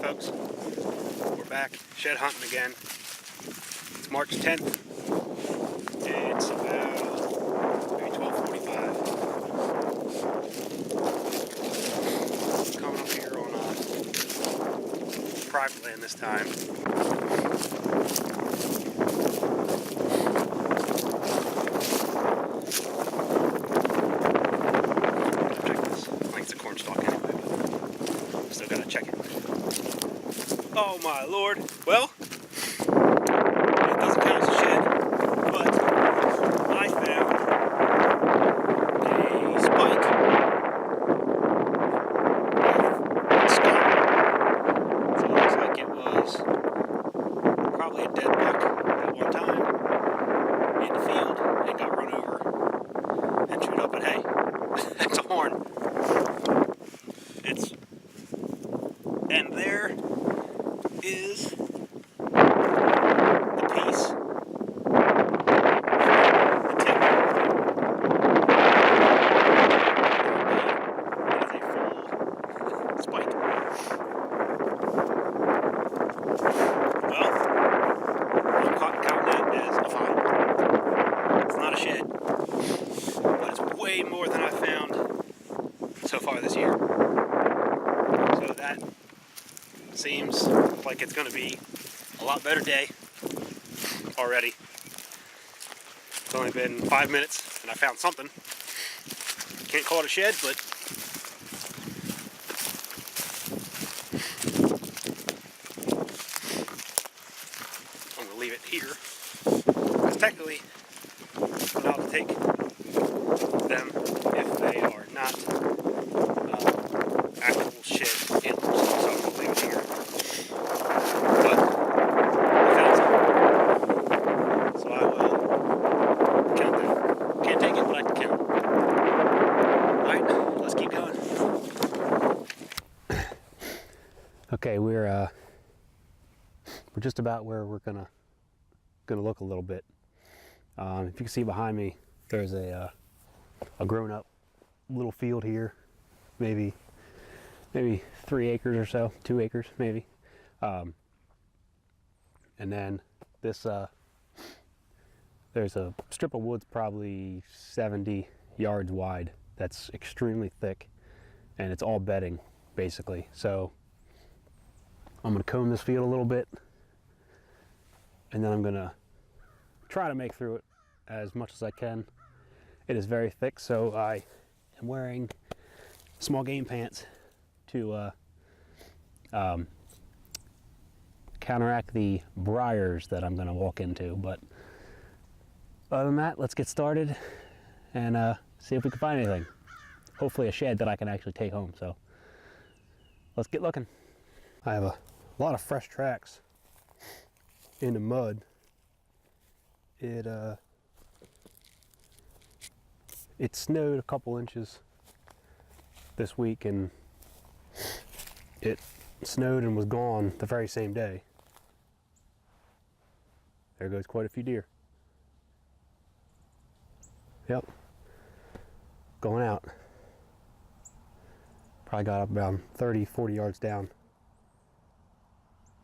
folks, we're back shed hunting again. It's March 10th. It's about maybe 12:45. Coming up here on private land this time. Check this. I think it's a corn stalk anyway, but still gotta check it. Oh my lord. Well, it doesn't count as a shed, but I found a spike with skull. So it looks like it was probably a dead buck at one time in the field and got run over and chewed up. But hey, that's a horn. And there is the piece from the tip. It is a full spike. Well, I'm counting that as a find. It's not a shed, but it's way more than I've found so far this year. So that seems like it's going to be a lot better day already. It's only been 5 minutes and I found something. Can't call it a shed, but I'm going to leave it here because technically I'm allowed to take them if they are not actual shed antlers. So I'm going to leave it here. But I found some. So I will count them. Can't take it, but I can count. Alright, let's keep going. Okay, we're just about where we're gonna look a little bit. If you can see behind me, there's a grown-up little field here, maybe 3 acres or so, 2 acres maybe. And then this, there's a strip of woods probably 70 yards wide that's extremely thick, and it's all bedding basically. So I'm gonna comb this field a little bit, and then I'm gonna try to make through it as much as I can. It is very thick, so I am wearing small game pants to counteract the briars that I'm going to walk into. But other than that, let's get started and see if we can find anything. Hopefully a shed that I can actually take home. So let's get looking. I have a lot of fresh tracks in the mud. It snowed a couple inches this week, and it snowed and was gone the very same day. There goes quite a few deer. Yep, going out. Probably got up about 30-40 yards down.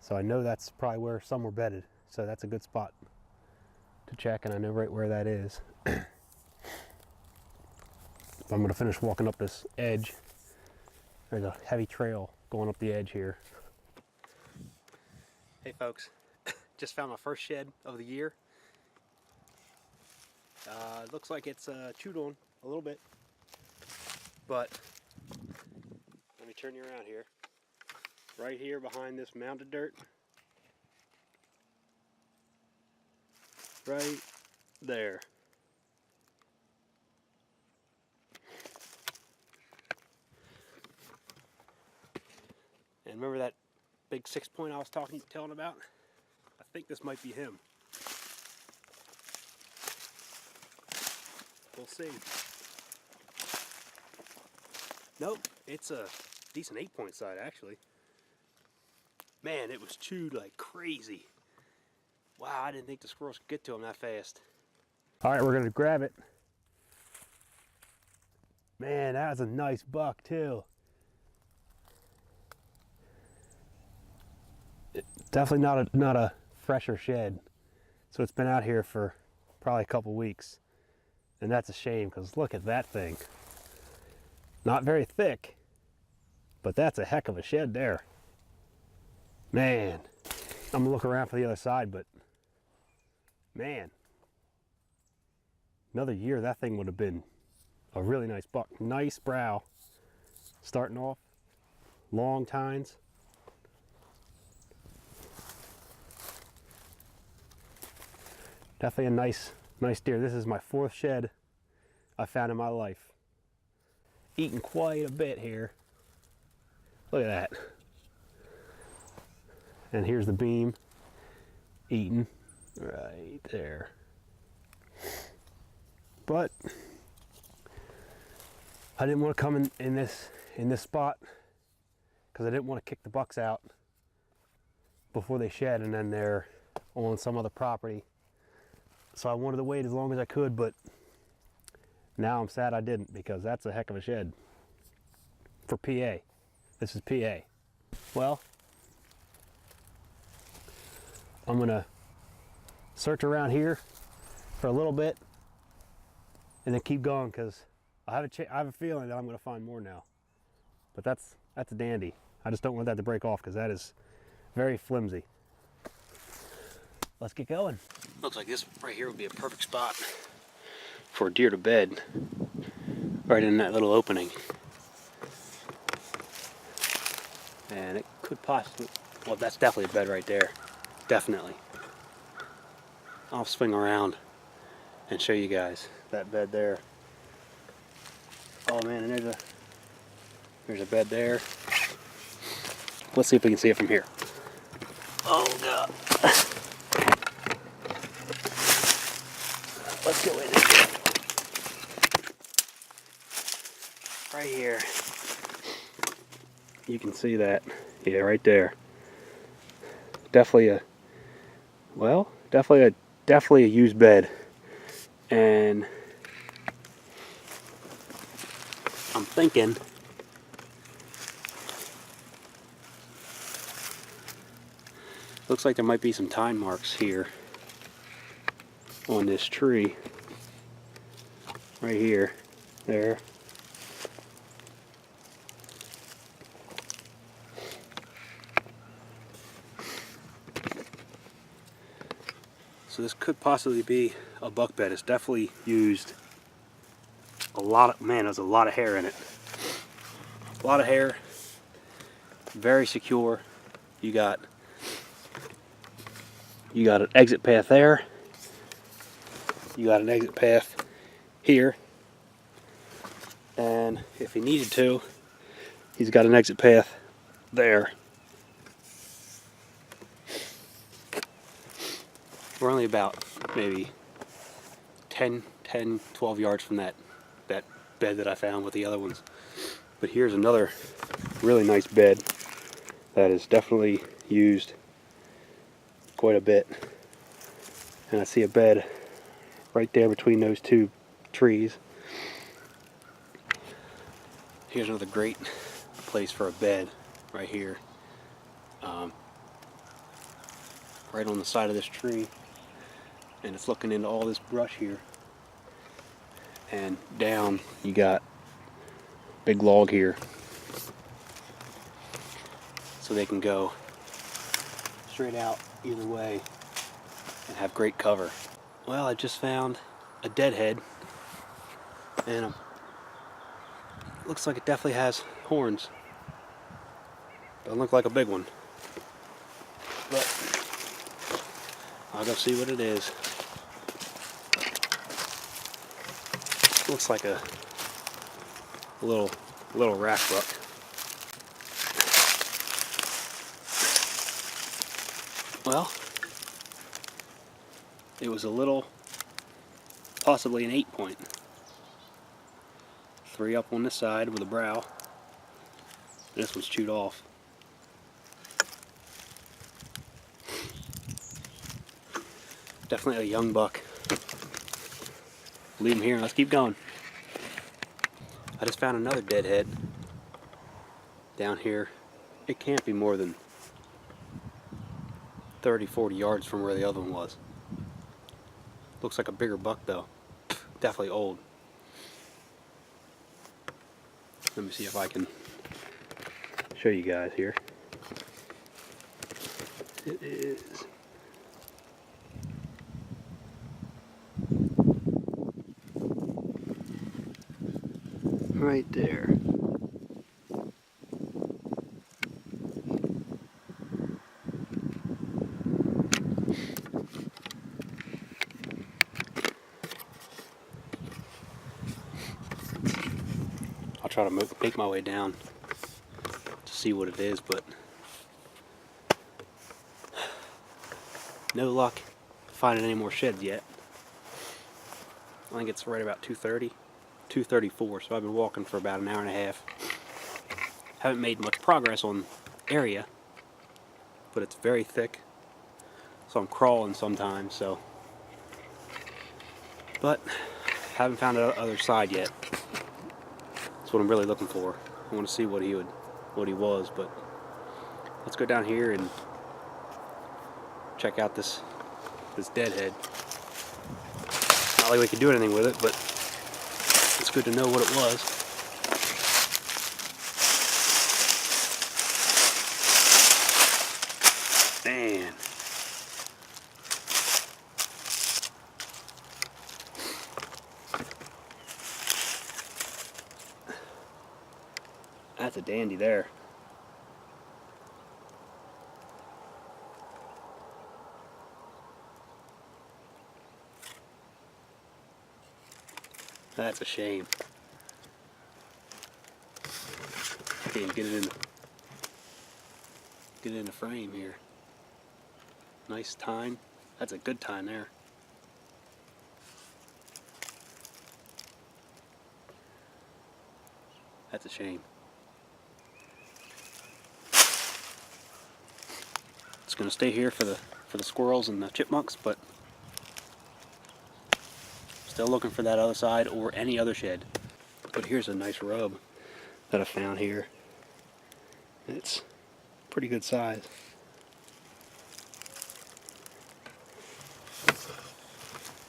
So I know that's probably where some were bedded. So that's a good spot to check, and I know right where that is. I'm going to finish walking up this edge. There's a heavy trail going up the edge here. Hey folks, just found my first shed of the year. It looks like it's chewed on a little bit, but let me turn you around here. Right here behind this mound of dirt, right there. And remember that big 6-point I was telling about? I think this might be him. We'll see. Nope, it's a decent 8-point side actually. Man, it was chewed like crazy. Wow, I didn't think the squirrels could get to him that fast. All right, we're gonna grab it. Man, that was a nice buck too. Definitely not a fresher shed. So it's been out here for probably a couple weeks. And that's a shame, because look at that thing. Not very thick, but that's a heck of a shed there. Man, I'm gonna look around for the other side, but man, another year that thing would have been a really nice buck. Nice brow, starting off, long tines. Definitely a nice deer. This is my 4th shed I found in my life. Eating quite a bit here. Look at that. And here's the beam eating right there. But I didn't want to come in this spot because I didn't want to kick the bucks out before they shed and then they're on some other property. So I wanted to wait as long as I could, but now I'm sad I didn't, because that's a heck of a shed for PA. This is PA. Well, I'm gonna search around here for a little bit and then keep going, because I have a feeling that I'm gonna find more now. But that's a dandy. I just don't want that to break off, because that is very flimsy. Let's get going. Looks like this right here would be a perfect spot for a deer to bed, right in that little opening. And it could possibly, well, that's definitely a bed right there. Definitely. I'll swing around and show you guys that bed there. Oh man, and there's a bed there. Let's see if we can see it from here. Oh God. Let's go in here. Right here. You can see that. Yeah, right there. Definitely a used bed. And I'm thinking looks like there might be some tine marks here on this tree. Right here. There. So this could possibly be a buck bed. It's definitely used a lot of, man, there's a lot of hair in it. A lot of hair. Very secure. You got an exit path there. You got an exit path here. And if he needed to, he's got an exit path there. We're only about maybe 10, 12 yards from that bed that I found with the other ones. But here's another really nice bed that is definitely used quite a bit. And I see a bed right there between those two trees. Here's another great place for a bed right here. Right on the side of this tree. And it's looking into all this brush here. And down you got a big log here. So they can go straight out either way and have great cover. Well, I just found a deadhead, and looks like it definitely has horns. Doesn't look like a big one, but I'll go see what it is. Looks like a little rack buck. Well, it was a little, possibly an 8-point. 3 up on this side with a brow. This one's chewed off. Definitely a young buck. Leave him here and let's keep going. I just found another deadhead down here. It can't be more than 30, 40 yards from where the other one was. Looks like a bigger buck though. Definitely old. Let me see if I can show you guys here. It is right there. I'll try to make my way down to see what it is, but no luck finding any more sheds yet. I think it's right about 2:30, 2:34, so I've been walking for about an hour and a half. Haven't made much progress on area, but it's very thick, so I'm crawling sometimes, so. But haven't found the other side yet. That's what I'm really looking for. I want to see what he was, but let's go down here and check out this deadhead. Not like we could do anything with it, but it's good to know what it was. Man. That's a dandy there. That's a shame. Can't get it in the frame here. Nice tine. That's a good tine there. That's a shame. It's gonna stay here for the squirrels and the chipmunks, but still looking for that other side or any other shed. But here's a nice rub that I found here. It's pretty good size.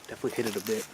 Definitely hit it a bit.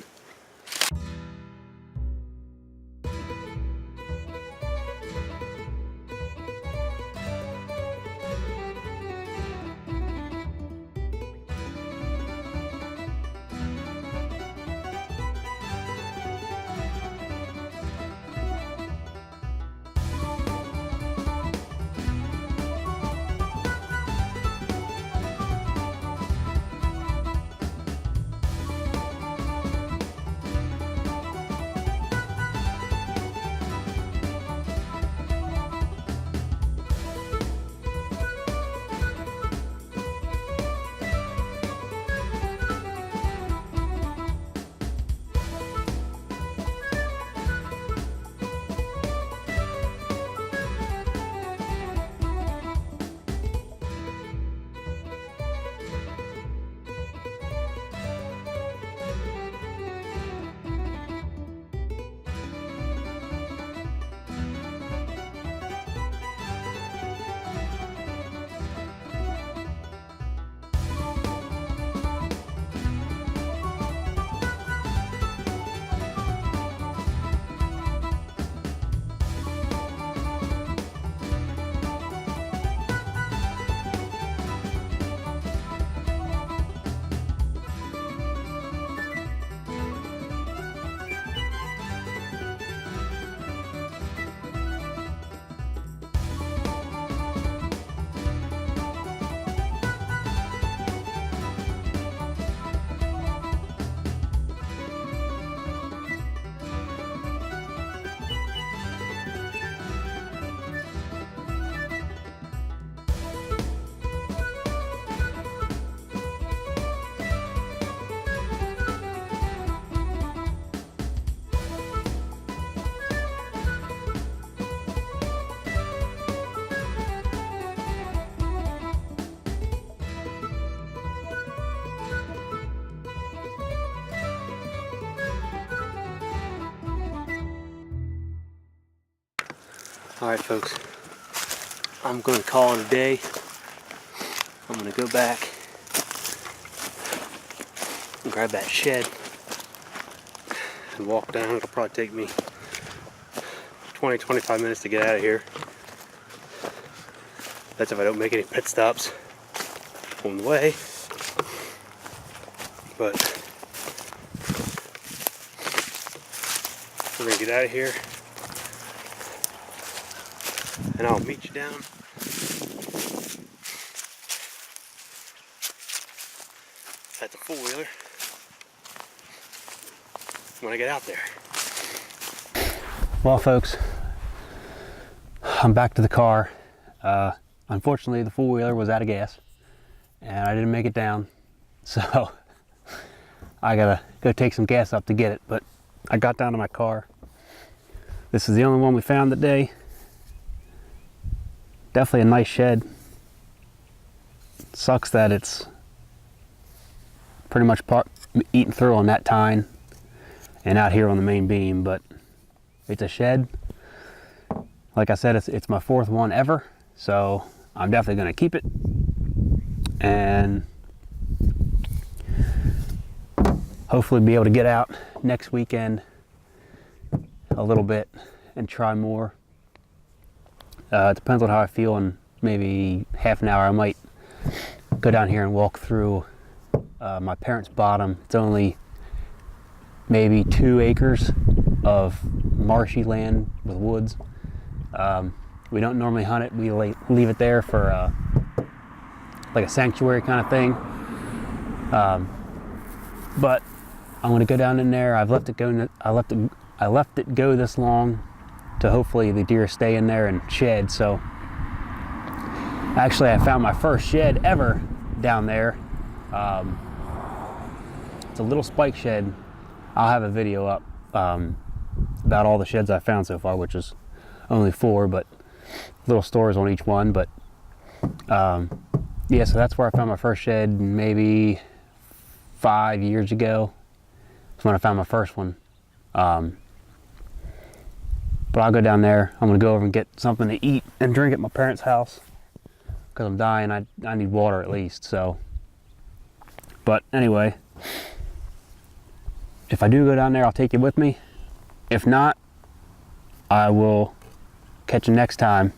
Alright folks, I'm going to call it a day. I'm going to go back grab that shed and walk down. It'll probably take me 20-25 minutes to get out of here. That's if I don't make any pit stops on the way. But we're gonna get out of here, and I'll meet you down at the four-wheeler when I get out there. Well, folks, I'm back to the car. Unfortunately, the four-wheeler was out of gas, and I didn't make it down, so I gotta go take some gas up to get it. But I got down to my car. This is the only one we found today. Definitely a nice shed. Sucks that it's pretty much eaten through on that tine and out here on the main beam, but it's a shed. Like I said, it's my fourth one ever, so I'm definitely gonna keep it. And hopefully be able to get out next weekend a little bit and try more. It depends on how I feel. In maybe half an hour I might go down here and walk through my parents' bottom. It's only maybe 2 acres of marshy land with woods. We don't normally hunt it. We leave it there for like a sanctuary kind of thing. But I'm gonna go down in there. I've left it go. I left it go this long to hopefully the deer stay in there and shed. So actually, I found my first shed ever down there. It's a little spike shed. I'll have a video up about all the sheds I found so far, which is only 4, but little stories on each one. But yeah, so that's where I found my first shed maybe 5 years ago. That's when I found my first one. But I'll go down there. I'm gonna go over and get something to eat and drink at my parents' house because I'm dying. I need water at least. So, but anyway, if I do go down there, I'll take you with me. If not, I will catch you next time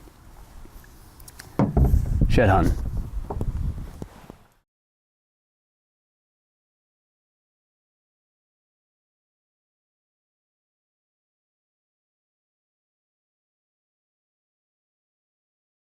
shed hunting.